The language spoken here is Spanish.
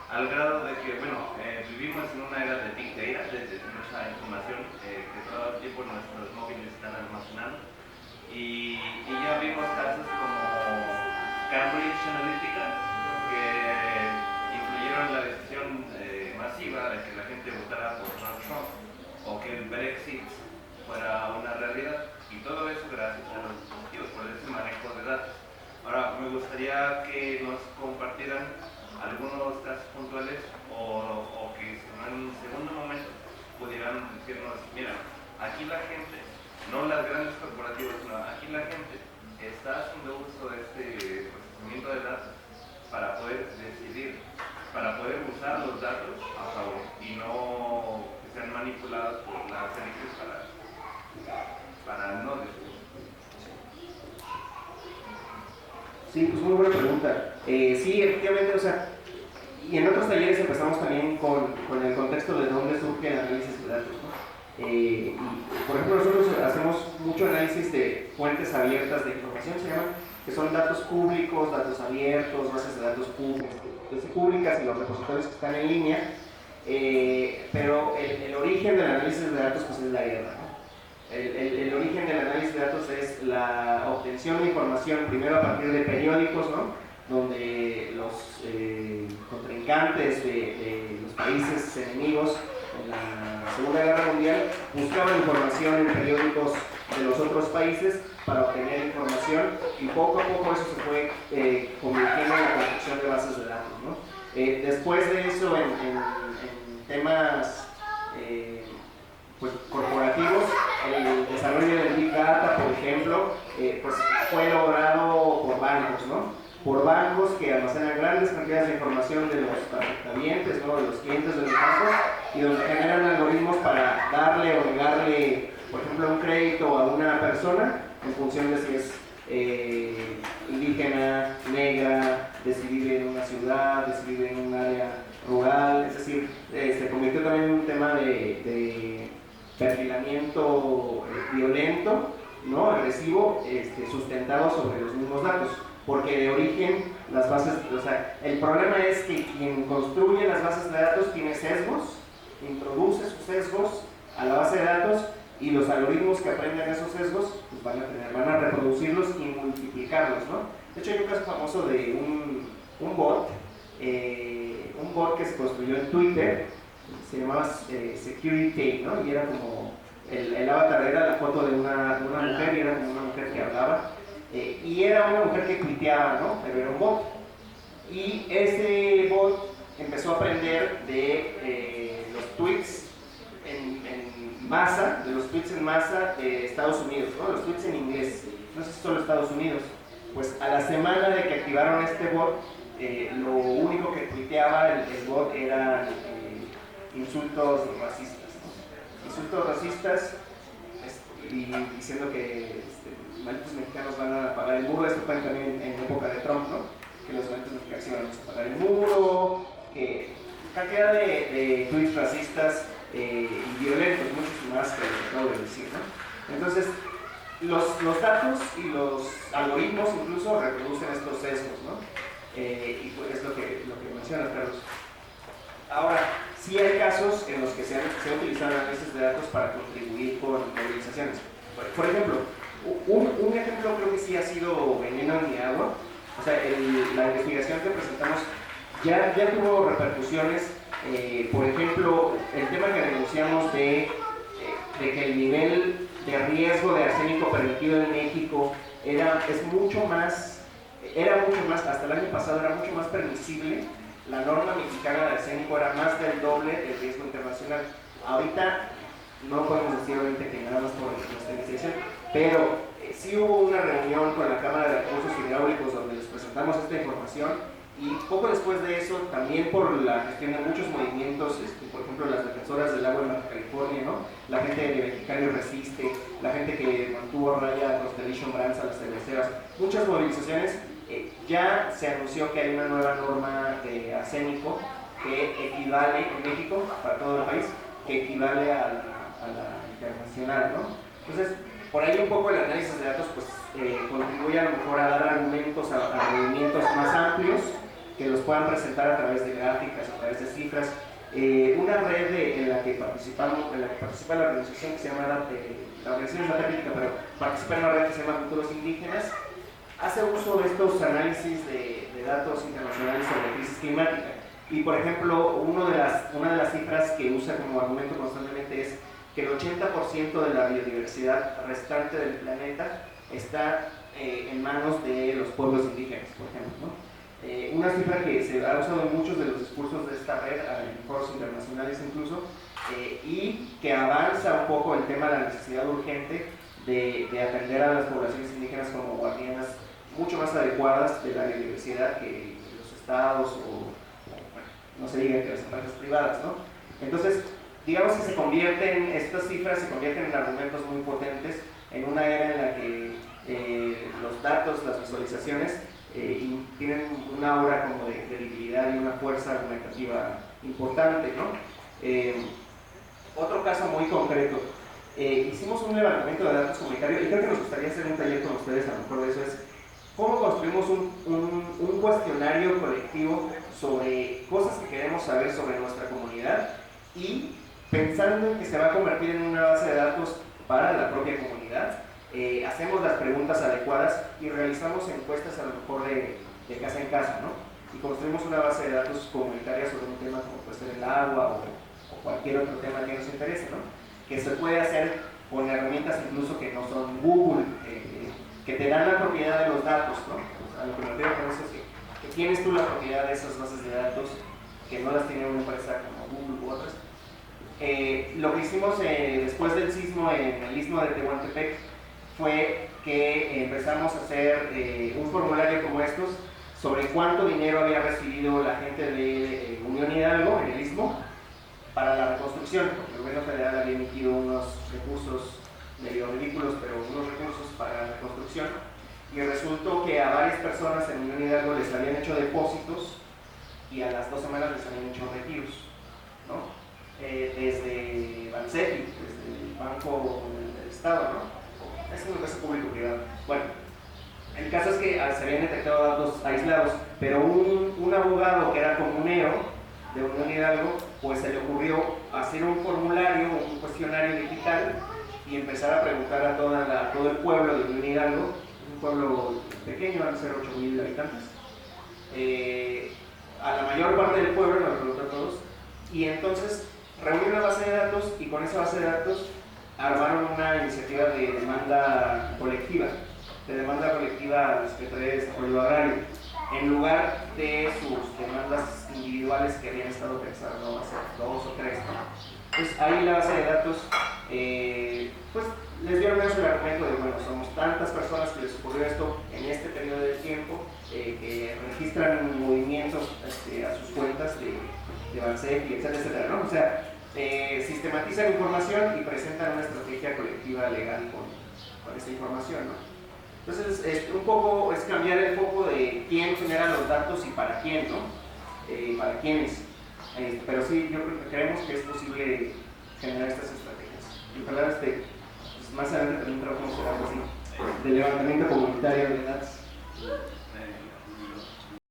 al grado de que, bueno, vivimos en una era de Big Data, de mucha información que todo el tiempo nuestros móviles están almacenando. Y ya vimos casos como Cambridge Analytica, que influyeron en la decisión masiva de que la gente votara por Donald Trump, o que el Brexit fuera una realidad, y todo eso gracias a los dispositivos, por ese manejo de datos. Ahora, me gustaría que nos compartieran algunos casos puntuales o que en un segundo momento pudieran decirnos, mira, aquí la gente, no las grandes corporativas, sino aquí la gente está haciendo uso de este procesamiento de datos para poder decidir, para poder usar los datos a favor y no que sean manipulados por las élites para no decidir. Sí, pues muy buena pregunta. Sí, efectivamente, o sea, y en otros talleres empezamos también con el contexto de dónde surge el análisis de datos, ¿no? Y, por ejemplo, nosotros hacemos mucho análisis de fuentes abiertas de información, se llaman, que son datos públicos, datos abiertos, bases de datos públicas y los repositorios que están en línea, pero el origen del análisis de datos pues es la guerra, ¿no? El origen del análisis de datos es la obtención de información primero a partir de periódicos, ¿no? Donde los contrincantes de los países enemigos en la Segunda Guerra Mundial buscaban información en periódicos de los otros países para obtener información, y poco a poco eso se fue convirtiendo en la construcción de bases de datos, ¿no? Después de eso, en temas pues, corporativos, el desarrollo del Big Data, por ejemplo, pues fue logrado por bancos, ¿no? Por bancos que almacenan grandes cantidades de información de los clientes, ¿no? De los clientes de los bancos, y donde generan algoritmos para darle o negarle, por ejemplo, un crédito a una persona en función de si es indígena, negra, de si vive en una ciudad, de si vive en un área rural. Es decir, se convirtió también en un tema de perfilamiento violento, ¿no? Agresivo, sustentado sobre los mismos datos, porque de origen las bases, o sea, el problema es que quien construye las bases de datos tiene sesgos, introduce sus sesgos a la base de datos, y los algoritmos que aprenden esos sesgos pues van a reproducirlos y multiplicarlos, ¿no? De hecho, hay un caso famoso de un bot que se construyó en Twitter, se llamaba Security, ¿no? Y era como el avatar era la foto de una mujer, y era como una mujer que hablaba, y era una mujer que tuiteaba, ¿no? Pero era un bot, y ese bot empezó a aprender de los tweets en masa, de los tweets en masa de Estados Unidos, ¿no? Los tweets en inglés, no sé si solo Estados Unidos. Pues a la semana de que activaron este bot, lo único que tuiteaba el bot era insultos racistas, ¿no? Insultos racistas, y diciendo que malditos mexicanos van a pagar el muro. Esto fue también en época de Trump, ¿no? Que los malditos mexicanos iban a pagar el muro, que cantidad de tweets racistas y violentos, muchos más que acabo de decir, ¿no? Entonces, los datos y los algoritmos incluso reproducen estos sesgos, ¿no? Y pues es lo que menciona Carlos. Ahora, sí hay casos en los que se ha utilizado análisis de datos para contribuir con movilizaciones. Por ejemplo, un ejemplo creo que sí ha sido Veneno en mi agua. O sea, la investigación que presentamos ya tuvo repercusiones. Por ejemplo, el tema que denunciamos de que el nivel de riesgo de arsénico permitido en México era mucho más, hasta el año pasado era mucho más permisible. La norma mexicana de arsénico era más del doble del riesgo internacional. Ahorita no podemos decir obviamente que nada más por nuestra investigación, pero sí hubo una reunión con la Cámara de Recursos Hidráulicos donde les presentamos esta información. Y poco después de eso, también por la gestión de muchos movimientos, por ejemplo las defensoras del agua en Baja California, ¿no? La gente de Mexicali Resiste, la gente que mantuvo a raya Constellation Brands a las cerveceras, muchas movilizaciones. Ya se anunció que hay una nueva norma de arsénico que equivale en México, para todo el país, que equivale a la internacional, ¿no? Entonces, por ahí un poco el análisis de datos pues, contribuye a lo mejor a dar argumentos a movimientos más amplios, que los puedan presentar a través de gráficas, a través de cifras. Una red en la que participa la organización que se llama, la organización es la técnica, pero participa en una red que se llama Futuros Indígenas, hace uso de estos análisis de datos internacionales sobre crisis climática. Y por ejemplo, una de las cifras que usa como argumento constantemente es que el 80% de la biodiversidad restante del planeta está en manos de los pueblos indígenas, por ejemplo, ¿no? Una cifra que se ha usado en muchos de los discursos de esta red, en foros internacionales incluso, y que avanza un poco el tema de la necesidad urgente de atender a las poblaciones indígenas como guardianas mucho más adecuadas de la biodiversidad que los estados o bueno, no se diga que las empresas privadas, ¿no? Entonces, digamos que estas cifras se convierten en argumentos muy potentes en una era en la que los datos, las visualizaciones tienen una aura como de credibilidad y una fuerza argumentativa importante, ¿no? Otro caso muy concreto, hicimos un levantamiento de datos comunitarios y creo que nos gustaría hacer un taller con ustedes, a lo mejor de eso es cómo construimos un cuestionario colectivo sobre cosas que queremos saber sobre nuestra comunidad y pensando en que se va a convertir en una base de datos para la propia comunidad. Hacemos las preguntas adecuadas y realizamos encuestas a lo mejor de casa en casa, ¿no? Y construimos una base de datos comunitaria sobre un tema como puede ser el agua o cualquier otro tema que nos interese, ¿no? Que se puede hacer con herramientas incluso que no son Google, que te dan la propiedad de los datos, ¿no? O sea, lo que me refiero con eso es que tienes tú la propiedad de esas bases de datos que no las tiene una empresa como Google u otras. Lo que hicimos después del sismo en el istmo de Tehuantepec fue que empezamos a hacer un formulario como estos sobre cuánto dinero había recibido la gente de Unión Hidalgo en el istmo para la reconstrucción, porque el gobierno federal había emitido unos recursos medio ridículos, pero unos recursos para la reconstrucción, y resultó que a varias personas en Unión Hidalgo les habían hecho depósitos y a las 2 semanas les habían hecho retiros, ¿no? Desde Bansefi, desde el Banco del Estado, ¿no? Es un caso público-privado. Bueno, el caso es que se habían detectado datos aislados, pero un abogado que era comunero de Unión Hidalgo, pues se le ocurrió hacer un formulario, un cuestionario digital y empezar a preguntar a todo el pueblo de Unión Hidalgo, un pueblo pequeño, van a ser 8,000 habitantes, a la mayor parte del pueblo, nos preguntó a todos, y entonces reunió una base de datos y con esa base de datos armaron una iniciativa de demanda colectiva a la Secretaría de Desarrollo Agrario, en lugar de sus demandas individuales que habían estado pensando hacer 2 o 3, ¿no? Pues ahí la base de datos, pues les dio al menos el argumento de, bueno, somos tantas personas que les ocurrió esto en este periodo de tiempo, que registran movimientos a sus cuentas de Bansefi, etcétera, etcétera, ¿no? O sea, sistematizan información y presentan una estrategia colectiva legal con esta información, ¿no? Entonces, un poco es cambiar el foco de quién genera los datos y para quién, ¿no? Para quiénes. Pero sí, yo creo que creemos que es posible generar estas estrategias. Y ojalá pues más adelante también trabajamos en algo así, de levantamiento comunitario de datos.